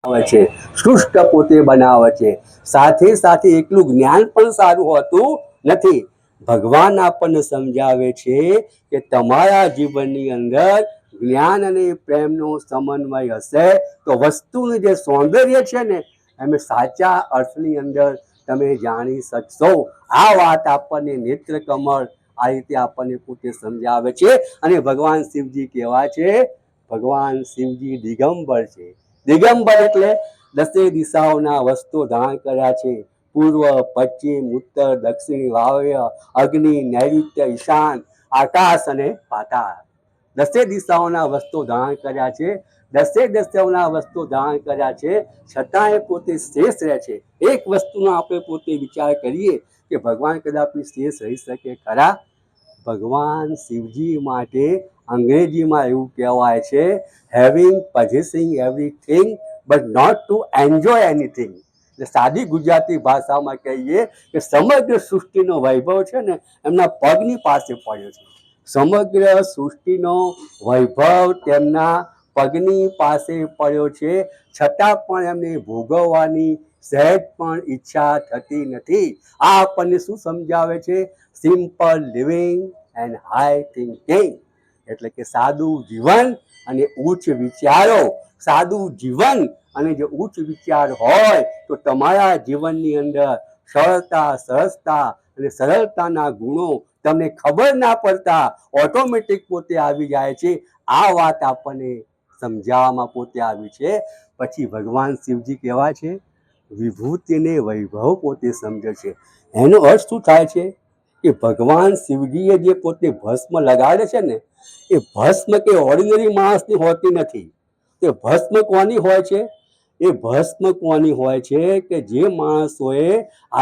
આવે છે, સૃષ્ટ પોતે બનાવે છે. સાથે સાથે એકલું જ્ઞાન પણ સારું હોતું નથી. ભગવાન આપણને સમજાવે છે કે તમારા જીવનની અંદર જ્ઞાન અને પ્રેમનો સમન્વય હશે તો વસ્તુનું જે સૌંદર્ય છે ને એમ સાચા અર્થની અંદર તમે જાણી શકશો. આ વાત આપણને નેત્ર કમળ આ રીતે આપણને પોતે સમજાવે છે. અને ભગવાન શિવજી કેવા છે? ભગવાન શિવજી દિગંબર છે. દિગંબર એટલે દસે દિશાઓના વસ્ત્રો ધારણ કર્યા છે. પૂર્વ, પશ્ચિમ, ઉત્તર, દક્ષિણ, વાયવ્ય, અગ્નિ, નૈઋત્ય, ઈશાન, આકાશ અને પાતાળ. દસે દિશાઓના વસ્ત્રો ધારણ કર્યા છે. દસે દિશાઓના વસ્ત્રો ધારણ કર્યા છે છતાં એ પોતે શ્રેષ્ઠ રહે છે. એક વસ્તુનો આપણે પોતે વિચાર કરીએ કે ભગવાન કદાપી શ્રેષ્ઠ રહી શકે ખરા? ભગવાન શિવજી માટે અંગ્રેજીમાં એવું કહેવાય છે, having possessing everything but not to enjoy anything. એટલે સાદી ગુજરાતી ભાષામાં કહીએ કે સમગ્ર સૃષ્ટિનો વૈભવ છે ને એમના પગની પાસે પડ્યો છે. સમગ્ર સૃષ્ટિનો વૈભવ તેમના પગની પાસે પડ્યો છે છતાં પણ એમને ભોગવવાની સહેજ પણ ઈચ્છા થતી નથી. આ આપણને શું સમજાવે છે? Simple living and high thinking. એટલે કે સાદું જીવન અને ઉચ્ચ વિચારો. સાદું જીવન અને જે ઉચ્ચ વિચાર હોય તો તમારા જીવનની અંદર સરળતા, સહજતા અને સરળતાના ગુણો તમને ખબર ના પડતા ઓટોમેટિક પોતે આવી જાય છે. આ વાત આપણને સમજાવવામાં પોતે આવી છે. પછી ભગવાન શિવજી કેવા છે? વિભૂતિને વૈભવ પોતે સમજે છે. એનો અર્થ શું થાય છે કે ભગવાન શિવજીએ જે પોતે ભસ્મ લગાડે છે ને એ ભસ્મ કે ઓર્ડિનરી માણસની હોતી નથી. એ ભસ્મ કોની હોય છે? એ ભસ્મ કોની હોય છે કે જે માણસોએ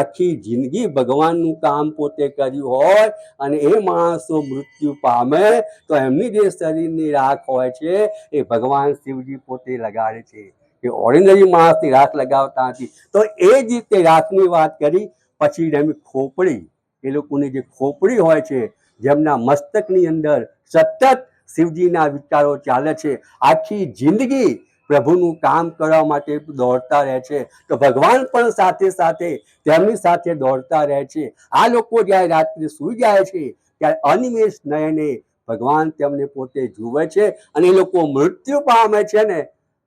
આખી જિંદગી ભગવાનનું કામ પોતે કર્યું હોય અને એ માણસો મૃત્યુ પામે તો એમની જે શરીરની રાખ હોય છે એ ભગવાન શિવજી પોતે લગાડે છે. એ ઓર્ડિનરી માણસની રાખ લગાવતા નથી. તો એ જ રીતે રાખની વાત કરી. પછી એમની ખોપડી, એ લોકોની જે ખોપડી હોય છે, જેમના મસ્તકની અંદર સતત શિવજીના વિચારો ચાલે છે, આખી જિંદગી પ્રભુનું કામ કરવા માટે દોડતા રહે છે, તો ભગવાન પણ સાથે સાથે તેમની સાથે દોડતા રહે છે. આ લોકો જ્યારે રાત્રે સૂઈ જાય છે ત્યારે અનિમેષ નયને ભગવાન તેમને પોતે જુએ છે અને એ લોકો મૃત્યુ પામે છે ને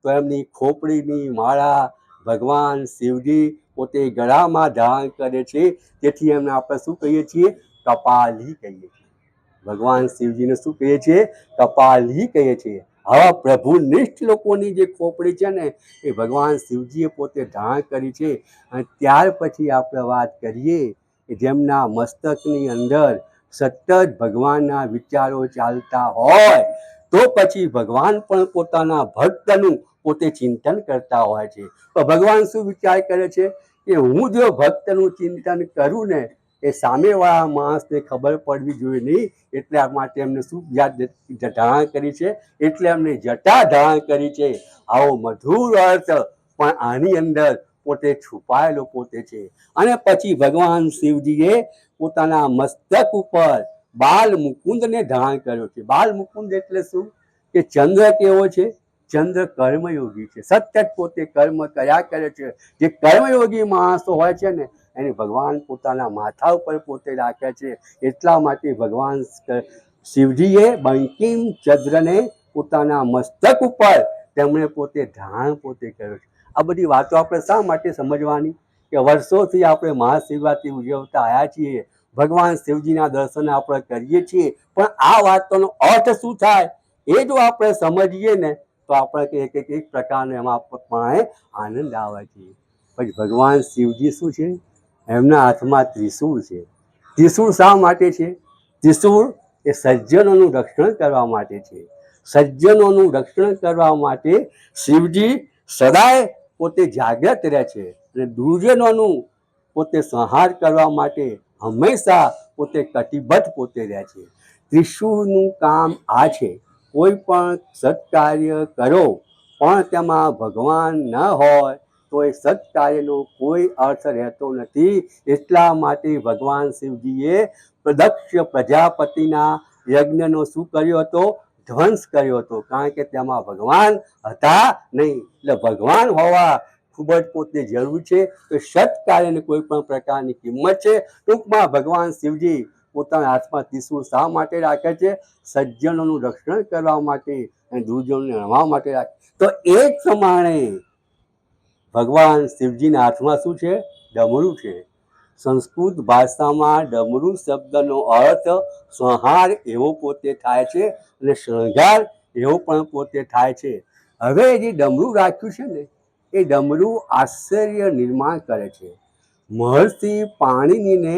તો એમની ખોપડીની માળા ભગવાન શિવજી પોતે ગળામાં ધારણ કરે છે. તેથી એમને આપણે શું કહીએ છીએ? કપાલી કહીએ છીએ. ભગવાન શિવજીને શું કહીએ છીએ? કપાલી કહીએ છીએ. આવા પ્રભુનિષ્ઠ લોકોની જે ખોપડી છે ને એ ભગવાન શિવજીએ પોતે ધારણ કરી છે. અને ત્યાર પછી આપણે વાત કરીએ કે જેમના મસ્તકની અંદર સતત ભગવાનના વિચારો ચાલતા હોય તો પછી ભગવાન પણ પોતાના ભક્તનું પોતે ચિંતન કરતા હોય છે. તો ભગવાન શું વિચાર કરે છે કે હું જો ભક્તનું ચિંતન કરું ને એ સામેવાળા માણસને ખબર પડવી જોઈએ નહીં. એટલા માટે એમને શું ધારણ કરી છે? એટલે એમને જટા ધારણ કરી છે. આવો મધુર અર્થ પણ આની અંદર પોતે છુપાયેલો પોતે છે. અને પછી ભગવાન શિવજીએ પોતાના મસ્તક ઉપર બાલ મુકુંદને ધારણ કર્યો છે. બાલ મુકુંદ એટલે શું? કે ચંદ્ર કેવો છે? ચંદ્ર કર્મયોગી છે. સતત પોતે કર્મ કર્યા કરે છે. જે કર્મયોગી માણસો હોય છે ને એને ભગવાન પોતાના માથા ઉપર પોતે રાખે છે. એટલા માટે ભગવાન શિવજીએ બંકિમ ચંદ્રને પોતાના મસ્તક ઉપર તેમણે પોતે ધારણ પોતે કર્યો છે. આ બધી વાતો આપણે શા માટે સમજવાની? કે વર્ષોથી આપણે મહાશિવરાત્રિ ઉજવતા આવ્યા છીએ, ભગવાન શિવજીના દર્શન આપણે કરીએ છીએ, પણ આ વાતનો અર્થ શું થાય એ જો આપણે સમજીએ ને તો આપણે એક પ્રકારનો એમાં પણ આનંદ આવે છે. પછી ભગવાન શિવજી શું છે? એમના હાથમાં ત્રિશૂળ છે. ત્રિશૂળ શા માટે છે? ત્રિશૂળ એ સજ્જનોનું રક્ષણ કરવા માટે છે. સજ્જનોનું રક્ષણ કરવા માટે શિવજી સદાય પોતે જાગ્રત રહે છે અને દુર્જનોનું પોતે સંહાર કરવા માટે હંમેશા પોતે કટિબદ્ધ પોતે રહે છે. ત્રિશૂળનું કામ આ છે, કોઈ પણ સત્કાર્ય કરો પણ તેમાં ભગવાન ન હોય તો એ સત્કાર્યનો કોઈ અર્થ રહેતો નથી. એટલા માટે ભગવાન શિવજીએ દક્ષ પ્રજાપતિના યજ્ઞનો શું કર્યો હતો? ધ્વંસ કર્યો હતો, કારણ કે તેમાં ભગવાન હતા નહીં. એટલે ભગવાન હોવા ખૂબ જ પોતે જરૂર છે. તો સત્કાર્યની કોઈ પણ પ્રકારની કિંમત છે. ટૂંકમાં ભગવાન શિવજી પોતાના હાથમાં ત્રિશૂળ શા માટે રાખે છે? સજ્જનોનું રક્ષણ કરવા માટે અને દુર્જનોને રણવા માટે રાખે. તો એ જ પ્રમાણે ભગવાન શિવજીના હાથમાં શું છે? ડમરું છે. સંસ્કૃત ભાષામાં ડમરું શબ્દનો અર્થ સંહાર એવો પોતે થાય છે અને શણગાર એવો પણ પોતે થાય છે. હવે જે ડમરું રાખ્યું છે ને, એ ડમરું આશ્ચર્ય નિર્માણ કરે છે. મહર્ષિ પાણિનીને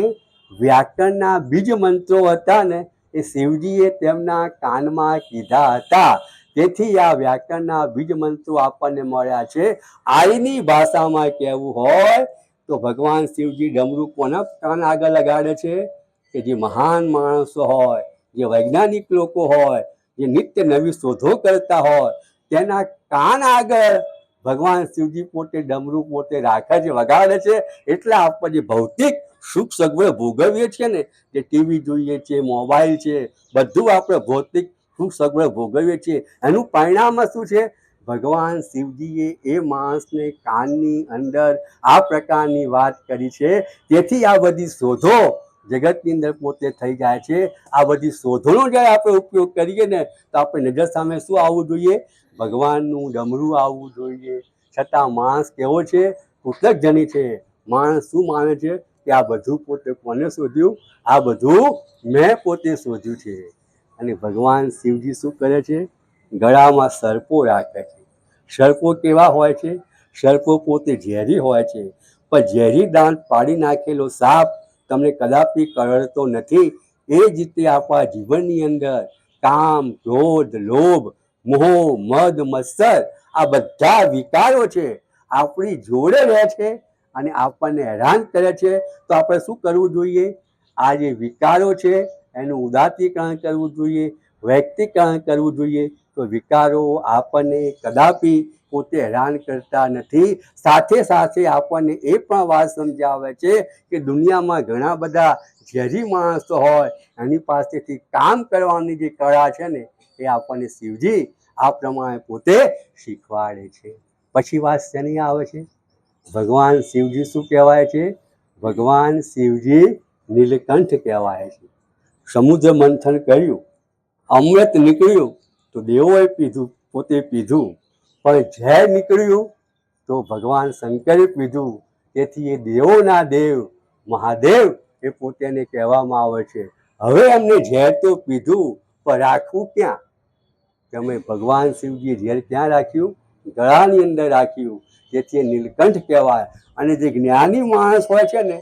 વ્યાકરણના બીજ મંત્રો હતા ને, એ શિવજીએ તેમના કાનમાં કીધા હતા. તેથી આ વ્યાકરણના બીજ મંત્રો આપણને મળ્યા છે. આઈની ભાષામાં કહેવું હોય તો ભગવાન શિવજી ડમરું કોના કાન આગળ લગાડે છે? કે જે મહાન માણસો હોય, જે વૈજ્ઞાનિક લોકો હોય, જે નિત્ય નવી શોધો કરતા હોય, તેના કાન આગળ ભગવાન શિવજી પોતે ડમરું પોતે રાખે છે, વગાડે છે. એટલે આપણે જે ભૌતિક સુખ સગવડ ભોગવીએ છીએ ને, જે ટીવી જોઈએ છે, મોબાઈલ છે, બધું આપણે ભૌતિક સુખ સગવડ ભોગવીએ છીએ, એનું પરિણામ શું છે? ભગવાન શિવજીએ એ માણસને કાનની અંદર આ પ્રકારની વાત કરી છે. તેથી આ બધી શોધો જગતની અંદર પોતે થઈ જાય છે. આ બધી શોધોનો જ્યારે આપણે ઉપયોગ કરીએ ને, તો આપણે નજર સામે શું આવવું જોઈએ? ભગવાનનું ડમરું આવવું જોઈએ. છતાં માણસ કેવો છે? કૃતજ્ઞ છે. માણસ શું માને છે? કે આ બધું પોતે કોને શોધ્યું? આ બધું મેં પોતે શોધ્યું છે. અને ભગવાન શિવજી શું કરે છે? ગળામાં સર્પો રાખે છે. સર્પો કેવા હોય છે? સર્પો પોતે ઝેરી હોય છે, પણ ઝેરી દાંત પાડી નાખેલો સાપ તમને કદાપી કરડતો નથી. એ જ રીતે આપણા જીવનની અંદર કામ, ક્રોધ, લોભ, મોહ, મદ, મત્સર આ બધા વિકારો છે, આપણી જોડે રહે છે અને આપણને હેરાન કરે છે. તો આપણે શું કરવું જોઈએ? આ જે વિકારો છે એનું ઉદાત્તીકરણ કરવું જોઈએ, વ્યક્તિકરણ કરવું જોઈએ. તો વિકારો આપણને કદાપી પોતે હેરાન કરતા નથી. સાથે સાથે આપણને એ પણ વાત સમજાવે છે કે દુનિયામાં ઘણા બધા ઝેરી માણસો હોય, એની પાસેથી કામ કરવાની જે કળા છે ને, એ આપણને શિવજી આ પ્રમાણે પોતે શીખવાડે છે. પછી વાત શેની આવે છે? ભગવાન શિવજી શું કહેવાય છે? ભગવાન શિવજી નીલકંઠ કહેવાય છે. સમુદ્ર મંથન કર્યું, અમૃત નીકળ્યું તો દેવોએ પીધું, પોતે પીધું, પણ ઝેર નીકળ્યું તો ભગવાન શંકરે પીધું. તેથી એ દેવોના દેવ મહાદેવ એ પોતેને કહેવામાં આવે છે. હવે એમને ઝેર તો પીધું, પણ રાખવું ક્યાં? તમે ભગવાન શિવજીએ ઝેર ક્યાં રાખ્યું? ગળાની અંદર રાખ્યું. તેથી એ નીલકંઠ કહેવાય. અને જે જ્ઞાની માણસ હોય છે ને,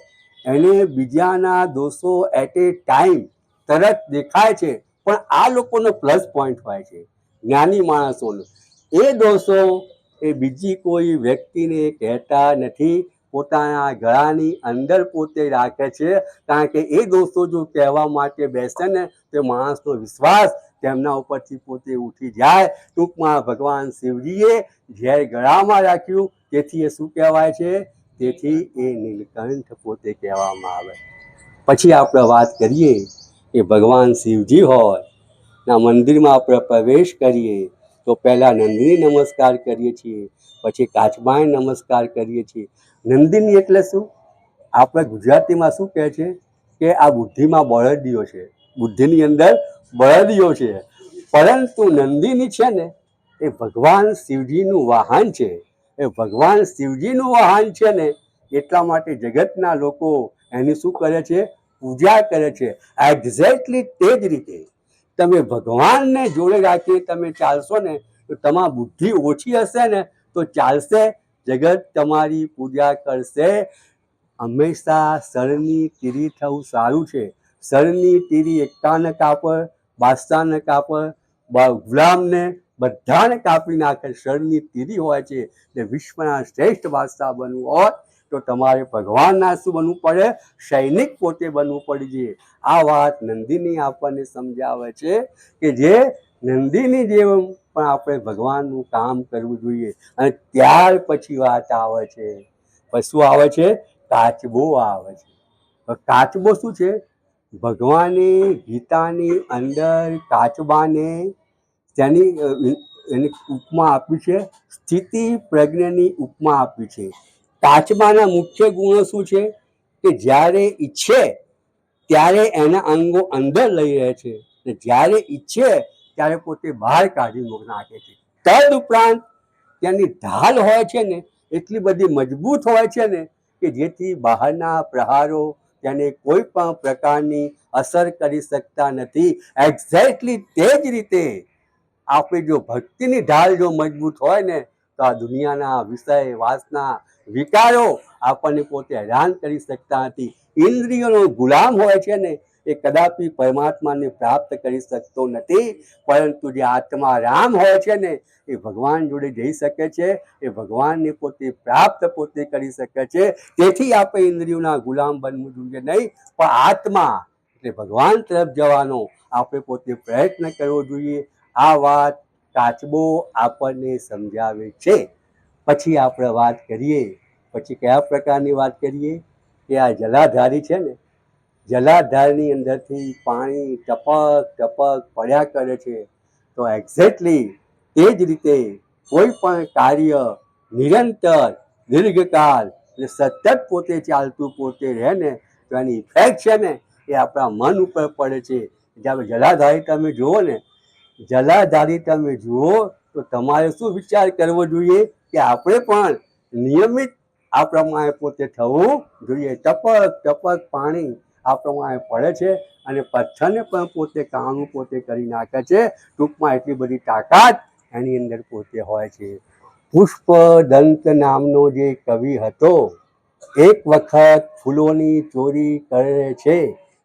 એને બીજાના દોષો એટ એ ટાઈમ તરત દેખાય છે, પણ આ લોકોનો પ્લસ પોઈન્ટ હોય છે જ્ઞાની માણસોનો. એ દોષો એ બીજી કોઈ વ્યક્તિને કહેતા નથી, પોતાના ગળાની અંદર પોતે રાખે છે. કારણ કે એ દોષો જો કહેવા માટે બેસે ને, તો માણસનો વિશ્વાસ તેમના ઉપરથી પોતે ઉઠી જાય. ટૂંકમાં ભગવાન શિવજીએ ઝેર ગળામાં રાખ્યું, તેથી એ શું કહેવાય છે? તેથી એ નીલકંઠ પોતે કહેવામાં આવે. પછી આપણે વાત કરીએ કે ભગવાન શિવજી હોય ના મંદિરમાં આપણે પ્રવેશ કરીએ તો પહેલાં નંદીની નમસ્કાર કરીએ છીએ, પછી કાચબાને નમસ્કાર કરીએ છીએ. નંદિની એટલે શું? આપણે ગુજરાતીમાં શું કહે છે કે આ બુદ્ધિમાં બળદિયો છે, બુદ્ધિની અંદર બળદિયો છે. પરંતુ નંદિની છે ને, એ ભગવાન શિવજીનું વાહન છે. એ ભગવાન શિવજીનું વાહન છે ને, એટલા માટે જગતના લોકો એની શું કરે છે? પૂજા કરે છે. એક્ઝેક્ટલી તે જ રીતે તમે ભગવાનને જોડે રાખી તમે ચાલશો ને, તો તમારી બુદ્ધિ ઓછી હશે ને તો ચાલશે, જગત તમારી પૂજા કરશે. હંમેશા સરની તીરી થવું સારું છે. સરની તીરી એકતાને કાપડ, બાદશાહને કાપડ, ગુલામને બધાને કાપી નાખે. સરની તીરી હોય છે. એટલે વિશ્વના શ્રેષ્ઠ બાદશાહ બનવું હોય તો તમારે ભગવાનના શું બનવું પડે? સૈનિક પોતે બનવું પડી છે. આ વાત નંદિની આપણને સમજાવે છે કે જે નંદિની જેમ પણ આપણે ભગવાનનું કામ કરવું જોઈએ. અને ત્યાર પછી વાત આવે છે, શું આવે છે? કાચબો આવે છે. કાચબો શું છે? ભગવાને ગીતાની અંદર કાચબાને એની ઉપમા આપી છે, સ્થિતિ પ્રજ્ઞની ઉપમા આપી છે. કાચબાના મુખ્ય ગુણો શું છે કે જ્યારે ઈચ્છે ત્યારે એના અંગો અંદર લઈ રહે છે, જ્યારે ઈચ્છે ત્યારે પોતે બહાર કાઢી નાખે છે. તદ ઉપરાંત તેની ઢાલ હોય છે ને એટલી બધી મજબૂત હોય છે ને કે જેથી બહારના પ્રહારો તેને કોઈ પણ પ્રકારની અસર કરી શકતા નથી. એક્ઝેક્ટલી તે જ રીતે આપણી જો ભક્તિની ઢાલ જો મજબૂત હોય ને તો આ દુનિયાના વિષય વાસના વિકારો આપણને પોતે હેરાન કરી શકતા નથી. ઇન્દ્રિયોનો ગુલામ હોય છે ને એ કદાપી પરમાત્માને પ્રાપ્ત કરી શકતો નથી, પરંતુ જે આત્મા રામ હોય છે ને એ ભગવાન જોડે જઈ શકે છે, એ ભગવાનને પોતે પ્રાપ્ત પોતે કરી શકે છે. તેથી આપણે ઇન્દ્રિયોના ગુલામ બનવું જોઈએ નહીં, પણ આત્મા એટલે ભગવાન તરફ જવાનો આપણે પોતે પ્રયત્ન કરવો જોઈએ. આ વાત કાચબો આપણને સમજાવે છે. પછી આપણે વાત કરીએ, પછી કયા પ્રકારની વાત કરીએ કે આ જલાધારી છે ને, જલાધારની અંદરથી પાણી ટપક ટપક પડ્યા કરે છે. તો એક્ઝેક્ટલી તે જ રીતે કોઈ પણ કાર્ય નિરંતર દીર્ઘકાળ એટલે સતત પોતે ચાલતું પોતે રહે ને તો એની ઇફેક્ટ છે ને એ આપણા મન ઉપર પડે છે. જ્યારે જલાધારી તમે જુઓ ને, જલાધારી તમે જુઓ તો તમારે શું વિચાર કરવો જોઈએ કે આપણે પણ નિયમિત આ પ્રમાણે પોતે થવું જોઈએ. ટપક ટપક પાણી આ પ્રમાણે પડે છે અને પથ્થરને પણ પોતે કાણું પોતે કરી નાખે છે. ટૂંકમાં એટલી બધી તાકાત એની અંદર પોતે હોય છે. પુષ્પદંત નામનો જે કવિ હતો, એક વખત ફૂલોની ચોરી કરે છે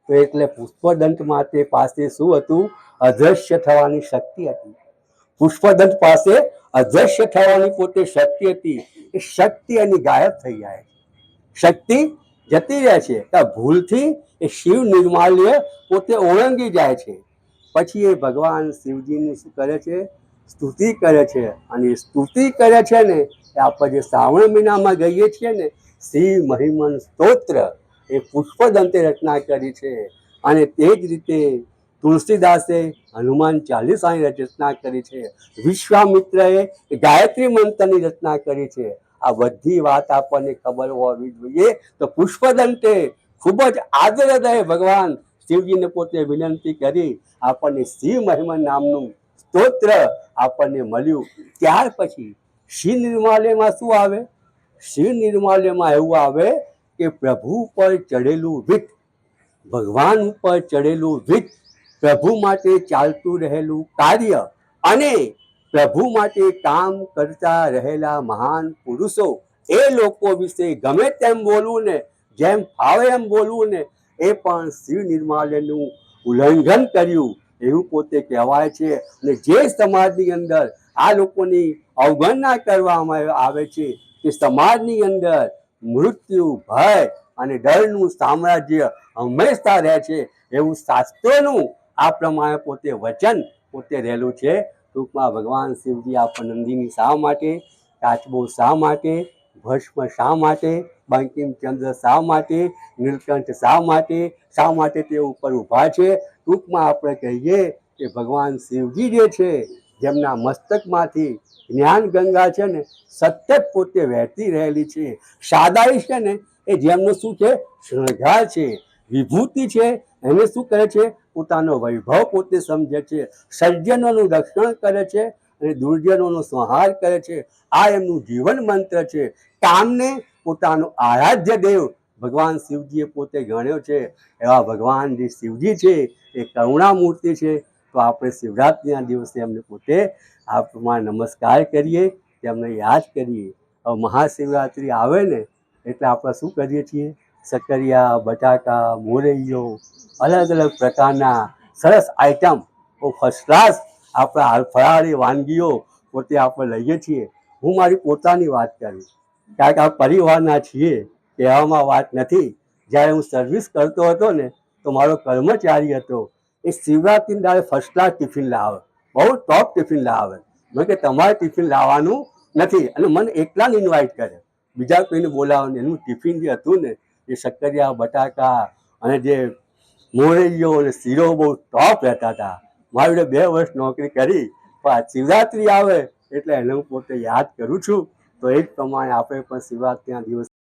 તો એટલે પુષ્પદંત માટે પાસે શું હતું? અદ્રશ્ય થવાની શક્તિ હતી. પુષ્પદંત પાસે અદ્રશ્ય થવાની પોતે શક્તિ હતી. એ શક્તિ એની ગાયબ થઈ જાય, શક્તિ જતી રહે છે. ભૂલથી એ શિવ નિર્માલ્ય પોતે ઓળંગી જાય છે. પછી એ ભગવાન શિવજીની શું કરે છે? સ્તુતિ કરે છે. અને સ્તુતિ કરે છે ને એ આપણે જે શ્રાવણ મહિનામાં ગઈએ છીએ ને શિવ મહિમન સ્તોત્ર એ પુષ્પદંતે રચના કરી છે. અને તે જ રીતે તુલસીદાસે હનુમાન ચાલીસાની રચના કરી છે. વિશ્વામિત્રએ ગાયત્રી મંત્રની રચના કરી છે. આ બધી વાત આપણને ખબર હોવી જોઈએ. તો પુષ્પદંતે ખૂબ જ આદર હૃદયે ભગવાન શિવજીને પોતે વિનંતી કરી આપણને શિવ મહિમન નામનું સ્તોત્ર આપણને મળ્યું. ત્યાર પછી શિવ નિર્માલ્યમાં શું આવે? શિવ નિર્માલ્યમાં એવું આવે કે પ્રભુ પર ચડેલું વિત, ભગવાન ઉપર ચડેલું વિત, પ્રભુ માટે ચાલતું રહેલું કાર્ય અને પ્રભુ માટે કામ કરતા રહેલા મહાન પુરુષો, એ લોકો વિશે ગમે તેમ બોલવું ને, જેમ ફાવે એમ બોલવું ને, એ પણ શિવ નિર્માલ્યનું ઉલ્લંઘન કર્યું એવું પોતે કહેવાય છે. અને જે સમાજની અંદર આ લોકોની અવગણના કરવામાં આવે છે તે સમાજની અંદર મૃત્યુ, ભય અને ડરનું સામ્રાજ્ય હંમેશા રહે છે. એવું શાસ્ત્રોનું આ પ્રમાણે પોતે વચન પોતે રહેલું છે. ટૂંકમાં ભગવાન શિવજી આપણને નંદીની શા માટે, કાચબો શા માટે, ભસ્મ શા માટે, બંકિમચંદ્ર શા માટે, નીલકંઠ શા માટે તે ઉપર ઊભા છે? ટૂંકમાં આપણે કહીએ કે ભગવાન શિવજી જે છે, જેમના મસ્તકમાંથી જ્ઞાન ગંગા છે ને સતત પોતે વહેતી રહેલી છે. સાદાઈ છે ને એ જેમનું શું છે? શૃંગાર છે. વિભૂતિ છે એને શું કરે છે? પોતાનો વૈભવ પોતે સમજે છે. સજ્જનોનું રક્ષણ કરે છે અને દુર્જનોનો સંહાર કરે છે. આ એમનું જીવન મંત્ર છે. કામને પોતાનો આરાધ્ય દેવ ભગવાન શિવજીએ પોતે ગણ્યો છે. એવા ભગવાન જે શિવજી છે એ કરુણામૂર્તિ છે. તો આપણે શિવરાત્રિના દિવસે એમને પોતે આ પ્રમાણે નમસ્કાર કરીએ, તેમને યાદ કરીએ. હવે મહાશિવરાત્રિ આવે ને એટલે આપણે શું કરીએ છીએ? સક્કરિયા, બટાકા, મોરૈયો, અલગ અલગ પ્રકારના સરસ આઈટમ ફર્સ્ટ ક્લાસ આપણા ફરાળી વાનગીઓ પોતે આપણે લઈએ છીએ. હું મારી પોતાની વાત કરીશ, કારણ કે આ પરિવારના છીએ, કહેવામાં વાત નથી. જ્યારે હું સર્વિસ કરતો હતો ને તો મારો કર્મચારી હતો, એ શિવરાત્રિના દાડે ફર્સ્ટ ક્લાસ ટિફિન લાવે, બહુ ટોપ ટિફિન લાવે. મેં કે તમારે ટિફિન લાવવાનું નથી, અને મને એકલાને ઇન્વાઇટ કરે, બીજા કોઈને બોલાવે. એનું ટિફિન જે હતું ને એ શક્કરિયા, બટાકા અને જે મોરૈયો અને શીરો બહુ ટોપ રહેતા હતા. મારી જોડે 2 વર્ષ નોકરી કરી પણ શિવરાત્રી આવે એટલે એને હું પોતે યાદ કરું છું. તો એ જ પ્રમાણે આપણે પણ શિવરાત્રિના દિવસ